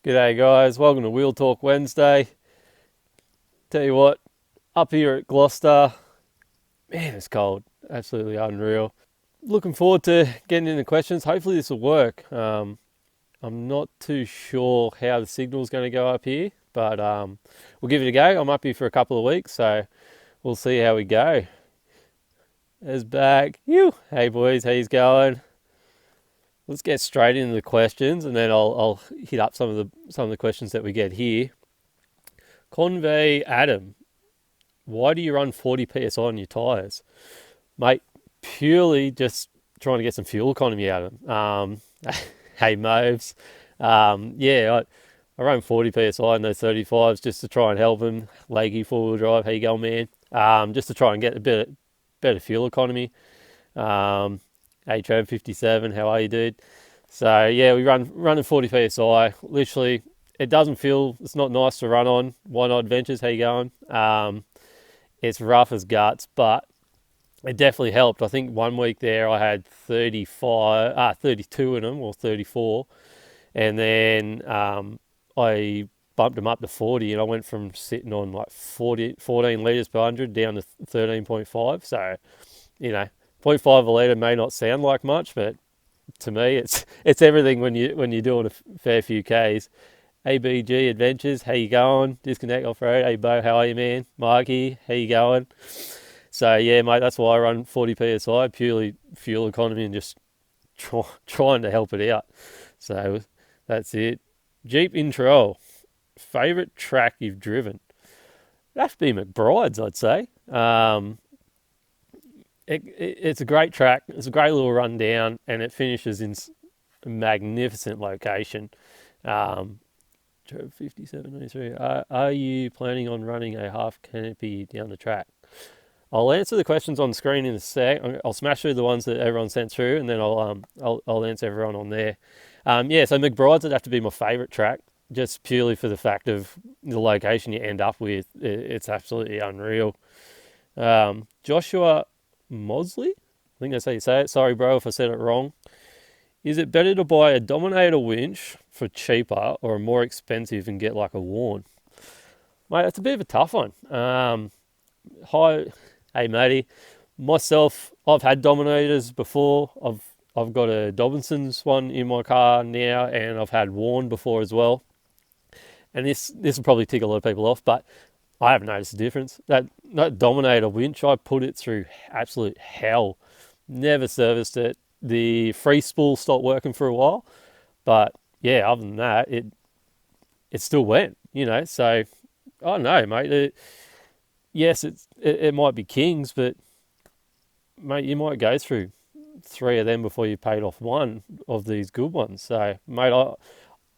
G'day guys, welcome to Wheel Talk Wednesday. Tell you what, up here at Gloucester, man, it's cold. Absolutely unreal. Looking forward to getting into questions. Hopefully this will work. I'm not too sure how the signal's going to go up here, but we'll give it a go. I'm up here for a couple of weeks, so we'll see how we go. As back. You. Hey boys, how's going? Let's get straight into the questions, and then I'll hit up some of the questions that we get here. Convey Adam, why do you run 40 psi on your tyres? Mate, purely just trying to get some fuel economy out of them. Hey, Moves. I run 40 psi in those 35s just to try and help him. Leggy four-wheel drive, how you going, man? Just to try and get a bit better fuel economy. Hey, Trav 57, how are you, dude? So, yeah, we running 40 psi. Literally, it doesn't feel, it's not nice to run on. Why Not Adventures, how you going? It's rough as guts, but it definitely helped. I think one week there I had 32 in them, or 34, and then I bumped them up to 40, and I went from sitting on like 14 litres per 100 down to 13.5. So, you know, 0.5 a litre may not sound like much, but to me, it's everything when you're doing a fair few Ks. ABG Adventures, how you going? Disconnect Off Road, hey Bo, how are you, man? Marky, how you going? So yeah, mate, that's why I run 40 psi, purely fuel economy and just trying to help it out. So that's it. Jeep Intro, favorite track you've driven? It'd have to be McBride's, I'd say. It's a great track. It's a great little run down, and it finishes in a magnificent location. Um, 5793. Are you planning on running a half canopy down the track? I'll answer the questions on the screen in a sec. I'll smash through the ones that everyone sent through, and then I'll answer everyone on there. So McBride's would have to be my favourite track, just purely for the fact of the location you end up with. It's absolutely unreal. Joshua Mosley, I think that's how you say it. Sorry, bro, if I said it wrong. Is it better to buy a Dominator winch for cheaper or a more expensive and get like a Warn? Mate, that's a bit of a tough one. Hi, hey matey. Myself, I've had Dominators before. I've got a Dobinson's one in my car now, and I've had Warn before as well. And this will probably tick a lot of people off, but I haven't noticed a difference. That Dominator winch, I put it through absolute hell. Never serviced it. The free spool stopped working for a while, but yeah, other than that, it still went. So I don't know, mate. Yes, it might be Kings, but mate, you might go through three of them before you paid off one of these good ones. So, mate,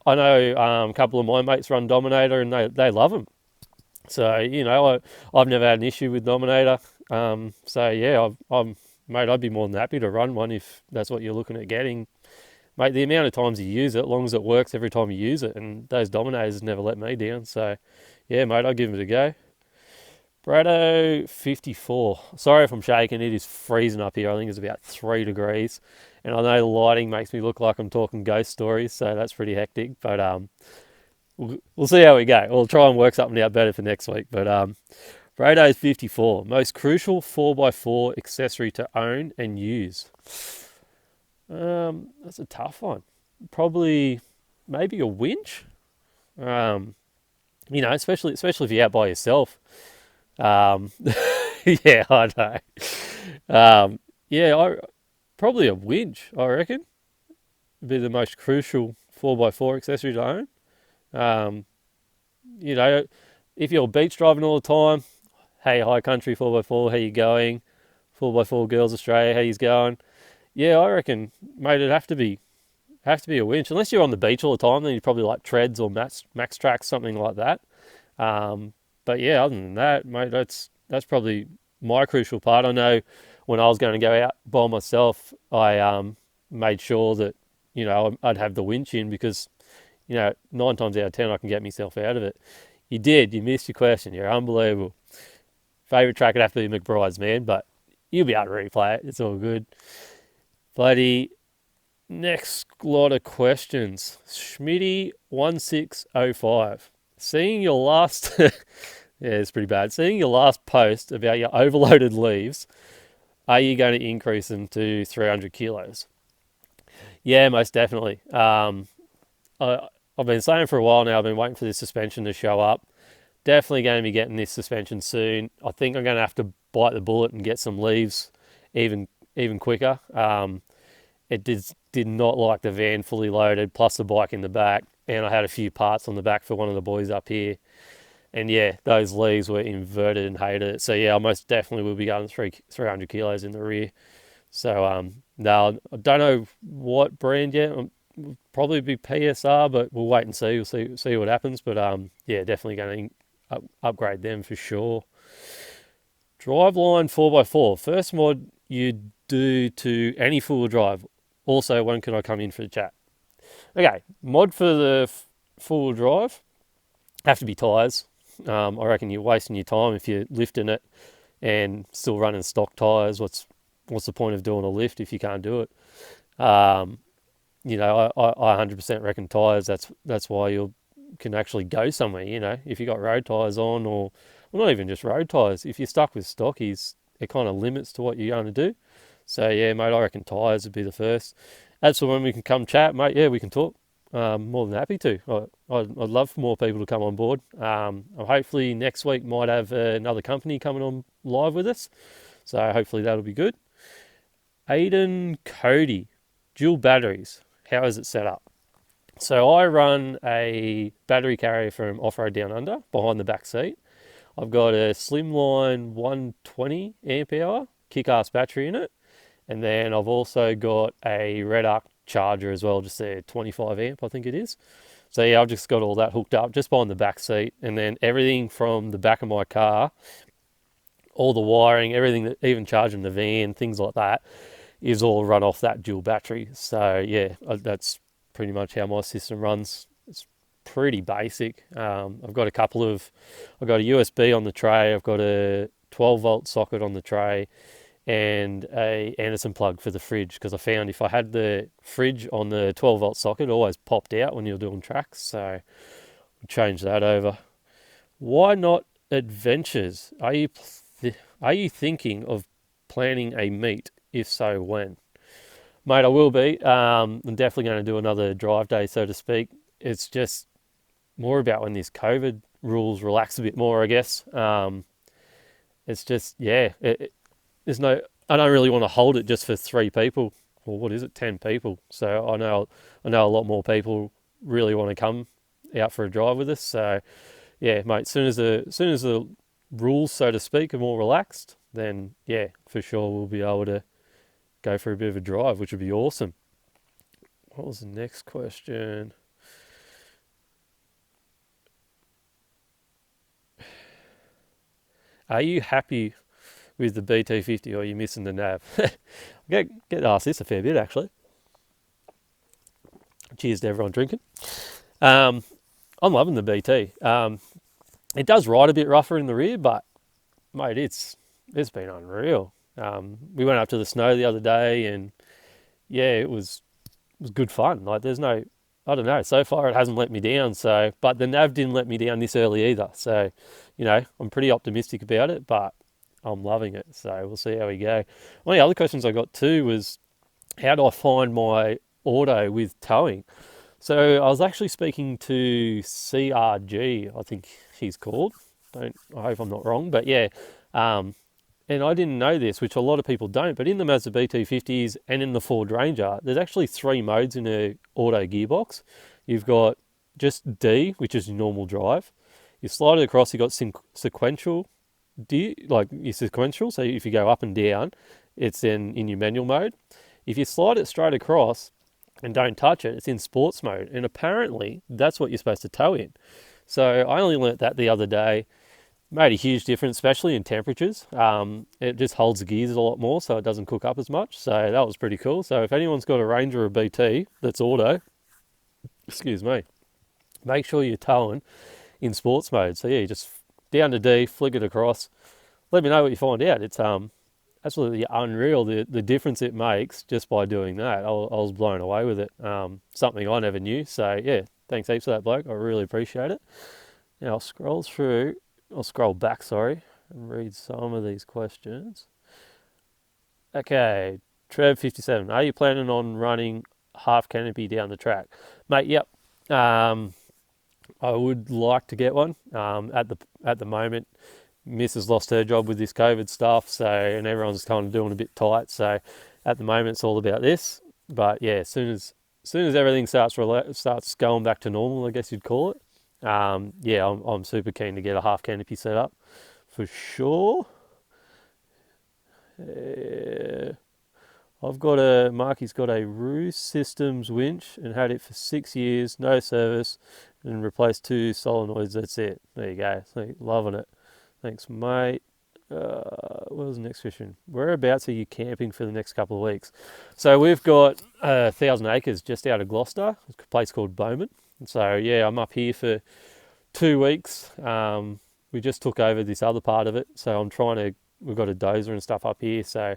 I know a couple of my mates run Dominator, and they love them. So I've never had an issue with Dominator. So yeah, mate, I'd be more than happy to run one if that's what you're looking at getting. Mate, the amount of times you use it, as long as it works every time you use it, and those Dominators never let me down. So yeah, mate, I'll give it a go. Brado 54. Sorry if I'm shaking. It is freezing up here. I think it's about 3 degrees, and I know the lighting makes me look like I'm talking ghost stories, so that's pretty hectic. But we'll see how we go. We'll try and work something out better for next week. But Brado's 54. Most crucial 4x4 accessory to own and use. That's a tough one. Probably maybe a winch. Especially if you're out by yourself. Yeah, I know. I probably a winch, I reckon. Would be the most crucial 4x4 accessory to own. Um, you know, if you're beach driving all the time, hey, High Country 4x4, how you going? 4x4 Girls Australia, how you going? Yeah, I reckon, mate, it'd have to be a winch. Unless you're on the beach all the time, then you'd probably like treads or max tracks, something like that. But yeah, other than that, mate, that's probably my crucial part. I know when I was going to go out by myself, I made sure that I'd have the winch in because 9 times out of 10 I can get myself out of it. You missed your question. You're unbelievable. Favorite track would have to be McBride's, man, but you'll be able to replay it. It's all good. Bloody Next lot of questions. Schmitty1605. Seeing your last yeah, it's pretty bad. Seeing your last post about your overloaded leaves, are you going to increase them to 300 kilos? Yeah, most definitely. I've been saying for a while now, I've been waiting for this suspension to show up. Definitely going to be getting this suspension soon. I think I'm going to have to bite the bullet and get some leaves even quicker. It did not like the van fully loaded, plus the bike in the back, and I had a few parts on the back for one of the boys up here. And yeah, those leaves were inverted and hated it. So yeah, I most definitely will be going 300 kilos in the rear. So no, I don't know what brand yet. Probably be P.S.A, but we'll wait and see. We'll see what happens. But yeah, definitely going to upgrade them for sure. Driveline 4x4. First mod you do to any four-wheel drive. Also, when can I come in for the chat? Okay, mod for the four-wheel drive have to be tyres. I reckon you're wasting your time if you're lifting it and still running stock tyres. What's the point of doing a lift if you can't do it? You know, I 100% reckon tyres. That's why you can actually go somewhere. You know, if you got road tyres on, or well, not even just road tyres. If you're stuck with stockies, it kind of limits to what you're going to do. So yeah, mate, I reckon tyres would be the first. As for when we can come chat, mate, yeah, we can talk. More than happy to. I'd love for more people to come on board. Hopefully next week might have another company coming on live with us. So hopefully that'll be good. Aiden Cody, dual batteries. How is it set up? So I run a battery carrier from Off-Road Down Under behind the back seat. I've got a Slimline 120 amp hour kick-ass battery in it. And then I've also got a Red Arc charger as well, just a 25 amp, I think it is. So yeah, I've just got all that hooked up just behind the back seat. And then everything from the back of my car, all the wiring, everything, that, even charging the van, things like that, is all run off that dual battery. So yeah, that's pretty much how my system runs. It's pretty basic. I've got a USB on the tray. I've got a 12 volt socket on the tray, and a Anderson plug for the fridge, because I found if I had the fridge on the 12 volt socket, it always popped out when you're doing tracks. So we'll change that over. Why not adventures? Are you thinking of planning a meet? If so, when? Mate, I will be. I'm definitely going to do another drive day, so to speak. It's just more about when these COVID rules relax a bit more, I guess. It's just, yeah, I don't really want to hold it just for 3 people, or what is it, 10 people. So I know a lot more people really want to come out for a drive with us. So yeah, mate, as soon as the rules, so to speak, are more relaxed, then yeah, for sure we'll be able to go for a bit of a drive, which would be awesome. What was the next question? Are you happy with the BT50, or are you missing the nav? I get asked this a fair bit, actually. Cheers to everyone drinking. I'm loving the BT. It does ride a bit rougher in the rear, but mate, it's been unreal. We went up to the snow the other day, and yeah, it was good fun. Like, I don't know. So far, it hasn't let me down. So, but the nav didn't let me down this early either. So, you know, I'm pretty optimistic about it, but I'm loving it. So we'll see how we go. One of the other questions I got too was, how do I find my auto with towing? So I was actually speaking to CRG, I think he's called. I hope I'm not wrong, but yeah. And I didn't know this, which a lot of people don't, but in the Mazda BT50s and in the Ford Ranger, there's actually 3 modes in a auto gearbox. You've got just D, which is your normal drive. You slide it across, you've got sequential, sequential, so if you go up and down, it's in your manual mode. If you slide it straight across and don't touch it, it's in sports mode. And apparently, that's what you're supposed to tow in. So I only learnt that the other day. Made a huge difference, especially in temperatures. It just holds the gears a lot more, so it doesn't cook up as much. So that was pretty cool. So if anyone's got a Ranger or a BT that's auto, excuse me, make sure you're towing in sports mode. So yeah, you just down to D, flick it across. Let me know what you find out. It's absolutely unreal, the difference it makes just by doing that. I was blown away with it. Something I never knew. So yeah, thanks heaps for that, bloke. I really appreciate it. Now I'll scroll back, sorry, and read some of these questions. Okay, Trev57, are you planning on running half canopy down the track? Mate, yep. I would like to get one. At the moment, Miss has lost her job with this COVID stuff, so and everyone's kind of doing a bit tight. So at the moment, it's all about this. But yeah, as soon as everything starts going back to normal, I guess you'd call it. Yeah, I'm super keen to get a half canopy set up for sure. Marky's got a Roos Systems winch and had it for 6 years, no service, and replaced 2 solenoids. That's it. There you go. Loving it. Thanks, mate. What was the next question? Whereabouts are you camping for the next couple of weeks? So we've got 1,000 acres just out of Gloucester, a place called Bowman. So yeah, I'm up here for 2 weeks. We just took over this other part of it, so we've got a dozer and stuff up here, so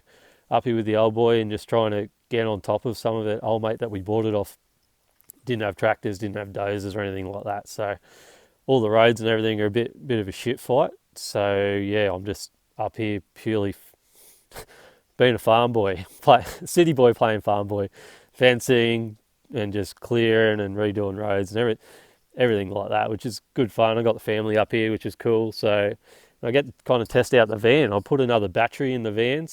up here with the old boy and just trying to get on top of some of it. Old mate that we bought it off didn't have tractors, didn't have dozers or anything like that, so all the roads and everything are a bit of a shit fight. So yeah, I'm just up here purely being a farm boy, city boy playing farm boy, fencing and just clearing and redoing roads and everything like that, which is good fun. I got the family up here, which is cool. So I get to kind of test out the van. I'll put another battery in the van,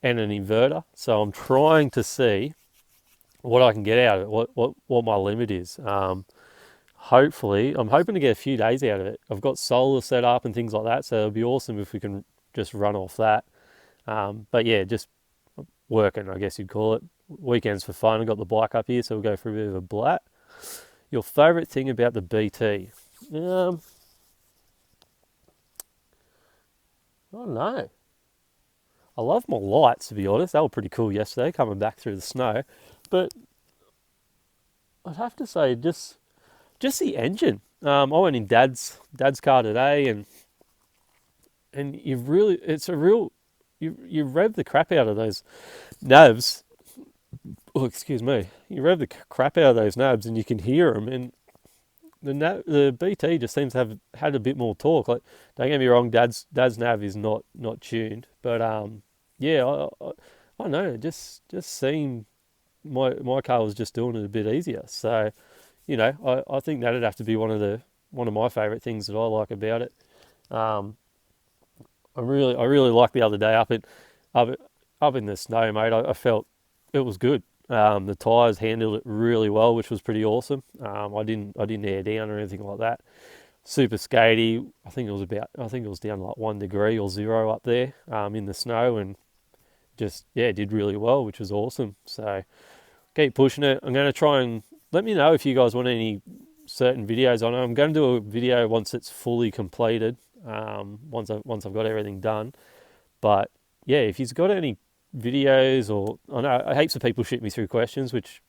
and an inverter. So I'm trying to see what I can get out of it, what my limit is. Hopefully, I'm hoping to get a few days out of it. I've got solar set up and things like that, so it'll be awesome if we can just run off that. But yeah, just working, I guess you'd call it. Weekends for fun. I've got the bike up here, so we'll go for a bit of a blat. Your favourite thing about the BT? I don't know. I love my lights, to be honest. They were pretty cool yesterday, coming back through the snow. But I'd have to say just the engine. I went in Dad's car today, and you rev the crap out of those nabs. Oh, excuse me. You rev the crap out of those nabs, and you can hear them. And the BT just seems to have had a bit more torque. Like, don't get me wrong, Dad's nav is not tuned, but yeah, I don't know. It just seemed my car was just doing it a bit easier. So, I think that'd have to be one of my favourite things that I like about it. I really liked the other day up in the snow, mate. I felt it was good. The tyres handled it really well, which was pretty awesome. I didn't air down or anything like that. Super skatey. I think it was down like 1 degree or 0 up there in the snow, and just did really well, which was awesome. So keep pushing it. I'm going to try and let me know if you guys want any certain videos on it. I'm going to do a video once it's fully completed. Once I've got everything done. But yeah, if you've got any videos, or I know heaps of people shoot me through questions, which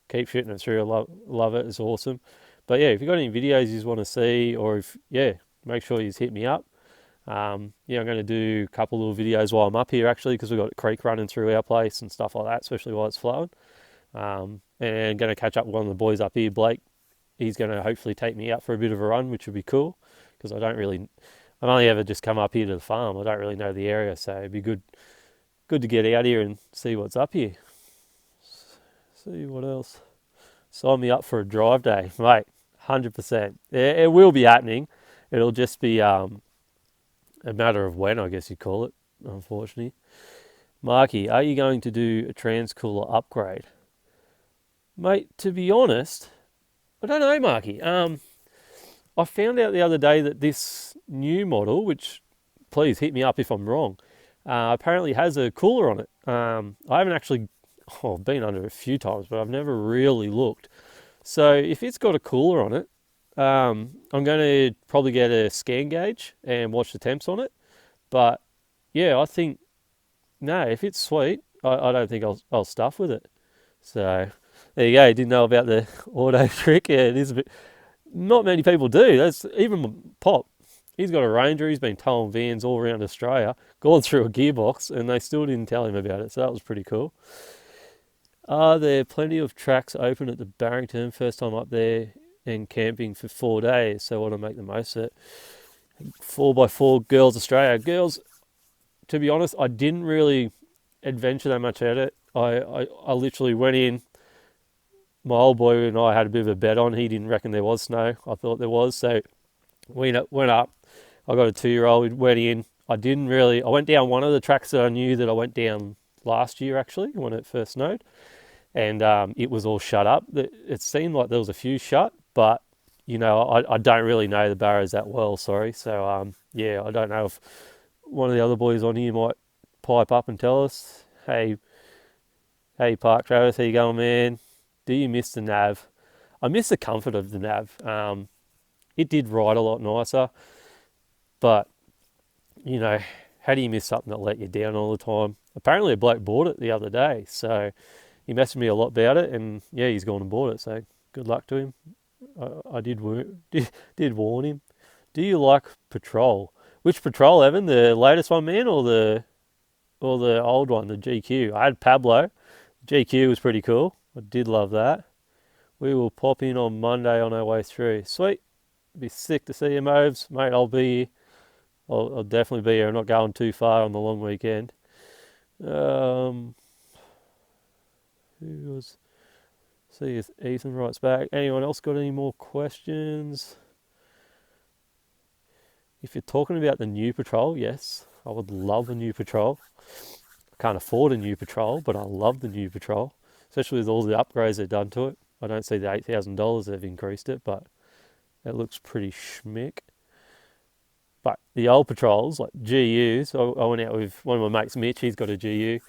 keep shooting it through. I love it. It's awesome. But yeah, if you've got any videos you want to see, or make sure you hit me up. I'm going to do a couple little videos while I'm up here, actually, because we've got a creek running through our place and stuff like that, especially while it's flowing. And going to catch up with one of the boys up here, Blake. He's going to hopefully take me out for a bit of a run, which would be cool, because I've only ever just come up here to the farm. I don't really know the area, so it'd be good to get out here and see what's up here. See what else. Sign me up for a drive day, mate. 100%. It will be happening. It'll just be a matter of when, I guess you'd call it, unfortunately. Marky, are you going to do a transcooler upgrade? Mate, to be honest, I don't know, Marky. I found out the other day that this new model, which please hit me up if I'm wrong, apparently has a cooler on it. I haven't actually, I've been under it a few times, but I've never really looked. So if it's got a cooler on it, I'm going to probably get a scan gauge and watch the temps on it. But yeah, I think, no, if it's sweet, I don't think I'll stuff with it. So there you go. You didn't know about the auto trick. Yeah, it is a bit. Not many people do. That's even Pop. He's got a Ranger. He's been towing vans all around Australia, gone through a gearbox, and they still didn't tell him about it. So that was pretty cool. Are there plenty of tracks open at the Barrington? First time up there and camping for 4 days, so I want to make the most of it. 4x4 Girls Australia. Girls, to be honest, I didn't really adventure that much at it. I literally went in. My old boy and I had a bit of a bet on. He didn't reckon there was snow. I thought there was, so we went up. I got a 2-year-old. We went in. I went down one of the tracks that I knew that I went down last year, actually, when it first snowed. And it was all shut up. It seemed like there was a few shut, but, I don't really know the barrows that well, sorry. So, yeah, I don't know if one of the other boys on here might pipe up and tell us, hey, Park Travis, how you going, man? Do you miss the nav? I miss the comfort of the nav. It did ride a lot nicer, but, how do you miss something that let you down all the time? Apparently a bloke bought it the other day, so he messaged me a lot about it, and yeah, he's gone and bought it, so good luck to him. I did warn him. Do you like Patrol? Which Patrol, Evan? The latest one, man, or the old one, the GQ? I had Pablo. GQ was pretty cool. I did love that. We will pop in on Monday on our way through. Sweet. Be sick to see you, Moves. Mate, I'll be here. I'll definitely be here. I'm not going too far on the long weekend. Who was... See if Ethan writes back. Anyone else got any more questions? If you're talking about the new Patrol, yes. I would love a new Patrol. I can't afford a new Patrol, but I love the new Patrol. Especially with all the upgrades they've done to it. I don't see the $8,000 they've increased it, but it looks pretty schmick. But the old Patrols, like GUs, I went out with one of my mates, Mitch, he's got a GU.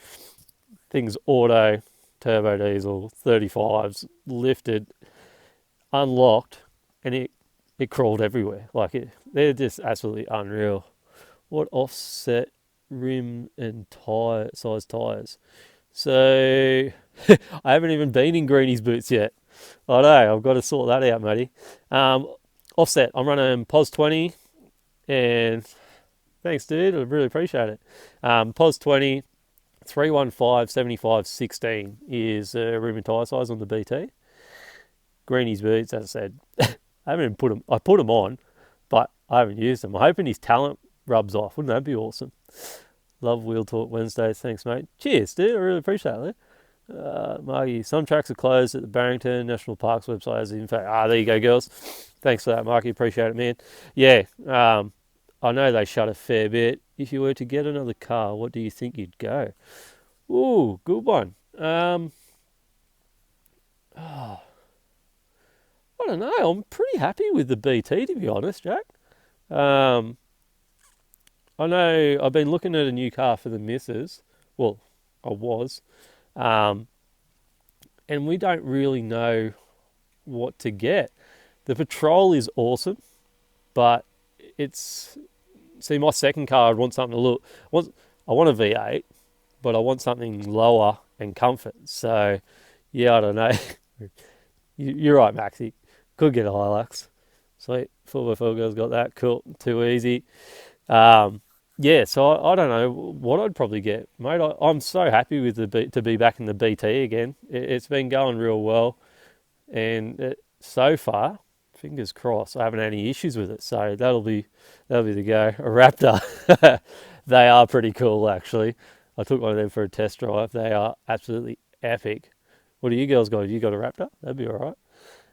Things auto, turbo diesel, 35s, lifted, unlocked, and it crawled everywhere. They're just absolutely unreal. What offset rim and tyre size tyres? So I haven't even been in Greenie's boots yet. I know, I've got to sort that out, matey. Offset, I'm running POS 20, and thanks, dude. I really appreciate it. POS 20, 315 75 16 is rim and tyre size on the BT. Greenie's boots, as I said, I haven't even put them. I put them on, but I haven't used them. I'm hoping his talent rubs off. Wouldn't that be awesome? Love Wheel Talk Wednesdays. Thanks, mate. Cheers, dude. I really appreciate it. Marky, some tracks are closed at the Barrington National Parks website as in fact. There you go, girls. Thanks for that, Marky. Appreciate it, man. Yeah, I know they shut a fair bit. If you were to get another car, what do you think you'd go? Ooh, good one. I don't know. I'm pretty happy with the BT, to be honest, Jack. I know I've been looking at a new car for the missus. Well, I was. And we don't really know what to get. The Patrol is awesome, but it's... See, my second car, I'd want something to look... I want a V8, but I want something lower and comfort. So, yeah, I don't know. You're right, Maxie. Could get a Hilux. Sweet. 4x4 girls got that. Cool. Too easy. Yeah, so I don't know what I'd probably get. Mate, I'm so happy with to be back in the BT again. It's been going real well. And so far, fingers crossed, I haven't had any issues with it. So that'll be the go. A Raptor. They are pretty cool, actually. I took one of them for a test drive. They are absolutely epic. What do you girls got? You got a Raptor? That'd be all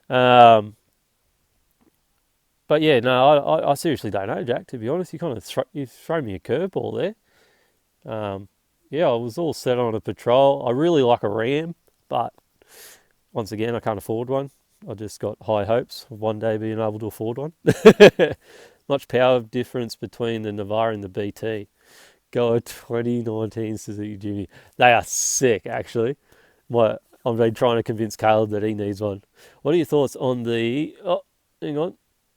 right. But yeah, no, I seriously don't know, Jack, to be honest. You kind of you've thrown me a curveball there. Yeah, I was all set on a Patrol. I really like a Ram, but once again, I can't afford one. I just got high hopes of one day being able to afford one. Much power difference between the Navara and the BT. Go a 2019 Suzuki Jimny. They are sick, actually. I've been trying to convince Caleb that he needs one. What are your thoughts on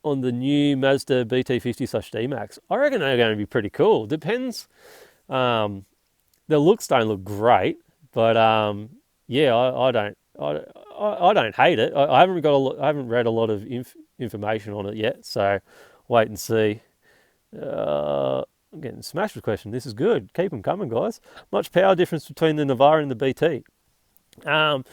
on the new Mazda BT50/D-Max? I reckon they're going to be pretty cool. Depends. The looks don't look great, but yeah, I don't hate it. I haven't read a lot of information on it yet, so wait and see. I'm getting smashed with questions. This is good. Keep them coming, guys. Much power difference between the Navara and the BT. Um,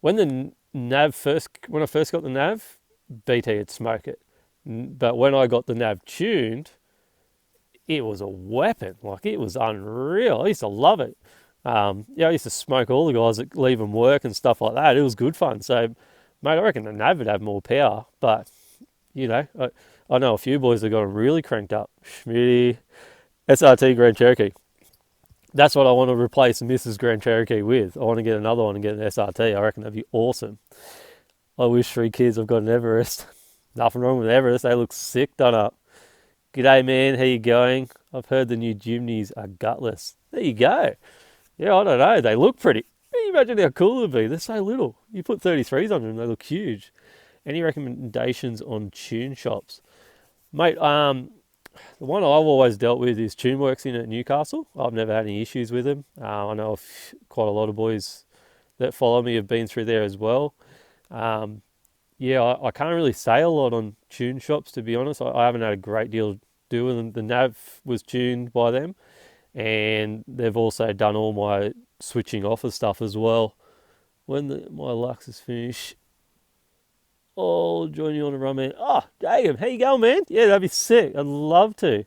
when I first got the Nav, BT would smoke it. But when I got the Nav tuned, it was a weapon. Like, it was unreal. I used to love it. I used to smoke all the guys that leave them work and stuff like that. It was good fun. So, mate, I reckon the Nav would have more power. But, I know a few boys that got them really cranked up. Schmitty, SRT Grand Cherokee. That's what I want to replace Mrs. Grand Cherokee with. I want to get another one and get an SRT. I reckon that'd be awesome. I wish 3 kids I've got an Everest. Nothing wrong with Everest. They look sick done up. G'day, man. How you going? I've heard the new Jimneys are gutless. There you go. Yeah, I don't know. They look pretty. Can you imagine how cool it'd be? They're so little. You put 33s on them, they look huge. Any recommendations on tune shops? Mate, the one I've always dealt with is Tuneworks in at Newcastle. I've never had any issues with them. I know quite a lot of boys that follow me have been through there as well. I can't really say a lot on tune shops, to be honest. I haven't had a great deal to do with them. The nav was tuned by them, and they've also done all my switching off of stuff as well. When my Lux is finished, I'll join you on a run, man. Oh, Jacob, how you going, man? Yeah, that'd be sick. I'd love to.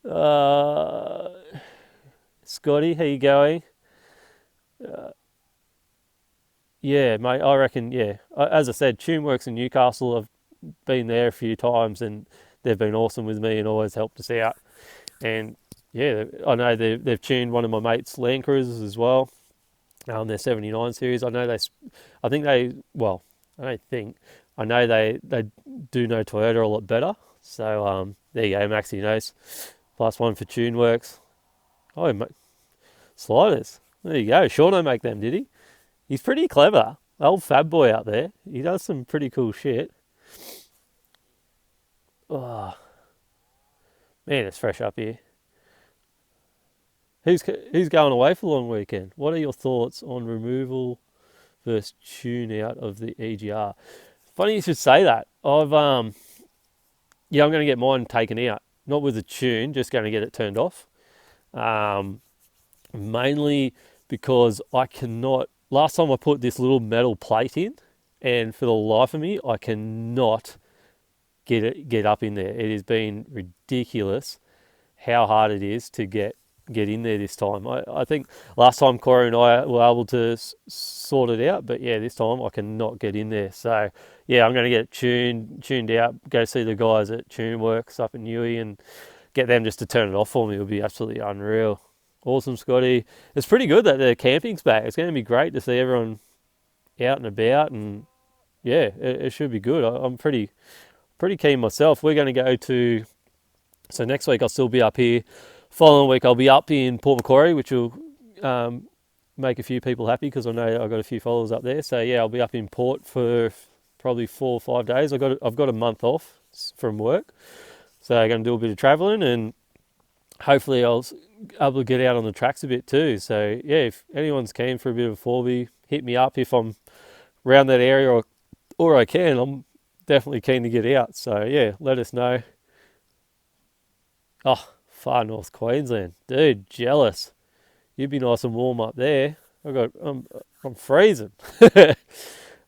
Uh, Scotty, how you going? Uh, yeah, mate, I reckon, yeah. As I said, Tuneworks in Newcastle, I've been there a few times and they've been awesome with me and always helped us out. And yeah, I know they've tuned one of my mates' Land Cruisers as well. Their 79 series. I think they, well, I don't think, I know they do know Toyota a lot better. So there you go, Maxi knows. +1 for Tuneworks. Oh, sliders. There you go. Sean don't make them, did he? He's pretty clever. Old Fab Boy out there. He does some pretty cool shit. Oh, man, it's fresh up here. Who's going away for a long weekend? What are your thoughts on removal versus tune out of the EGR? Funny you should say that. I'm going to get mine taken out. Not with a tune, just going to get it turned off. Mainly because I cannot. Last time I put this little metal plate in, and for the life of me, I cannot get up in there. It has been ridiculous how hard it is to get in there this time. I think last time Corey and I were able to sort it out, but yeah, this time I cannot get in there. So yeah, I'm going to get it tuned out, go see the guys at Tuneworks up in Newey and get them just to turn it off for me. It would be absolutely unreal. Awesome, Scotty. It's pretty good that the camping's back. It's going to be great to see everyone out and about, and yeah, it should be good. I'm pretty keen myself. We're going to go to, so next week I'll still be up here. Following week I'll be up in Port Macquarie, which will make a few people happy because I know I've got a few followers up there. So yeah, I'll be up in Port for probably 4 or 5 days. I've got a month off from work, so I'm going to do a bit of travelling and hopefully I'll able to get out on the tracks a bit too. So yeah, if anyone's keen for a bit of a 4B, hit me up if I'm around that area or I can. I'm definitely keen to get out. So yeah, let us know. Oh, far north Queensland, dude, jealous. You'd be nice and warm up there. I'm freezing.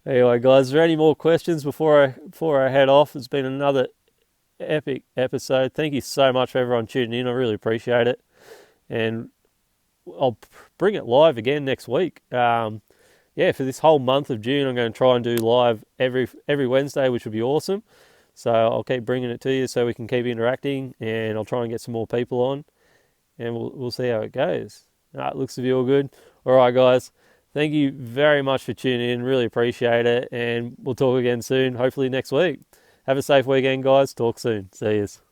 Anyway, guys, is there any more questions before I head off? It's been another epic episode. Thank you so much for everyone tuning in. I really appreciate it, and I'll bring it live again next week. Yeah, for this whole month of June, I'm going to try and do live every Wednesday, which would be awesome. So I'll keep bringing it to you so we can keep interacting, and I'll try and get some more people on, and we'll see how it goes. It looks to be all good. All right, guys. Thank you very much for tuning in. Really appreciate it, and we'll talk again soon, hopefully next week. Have a safe weekend, guys. Talk soon. See yous.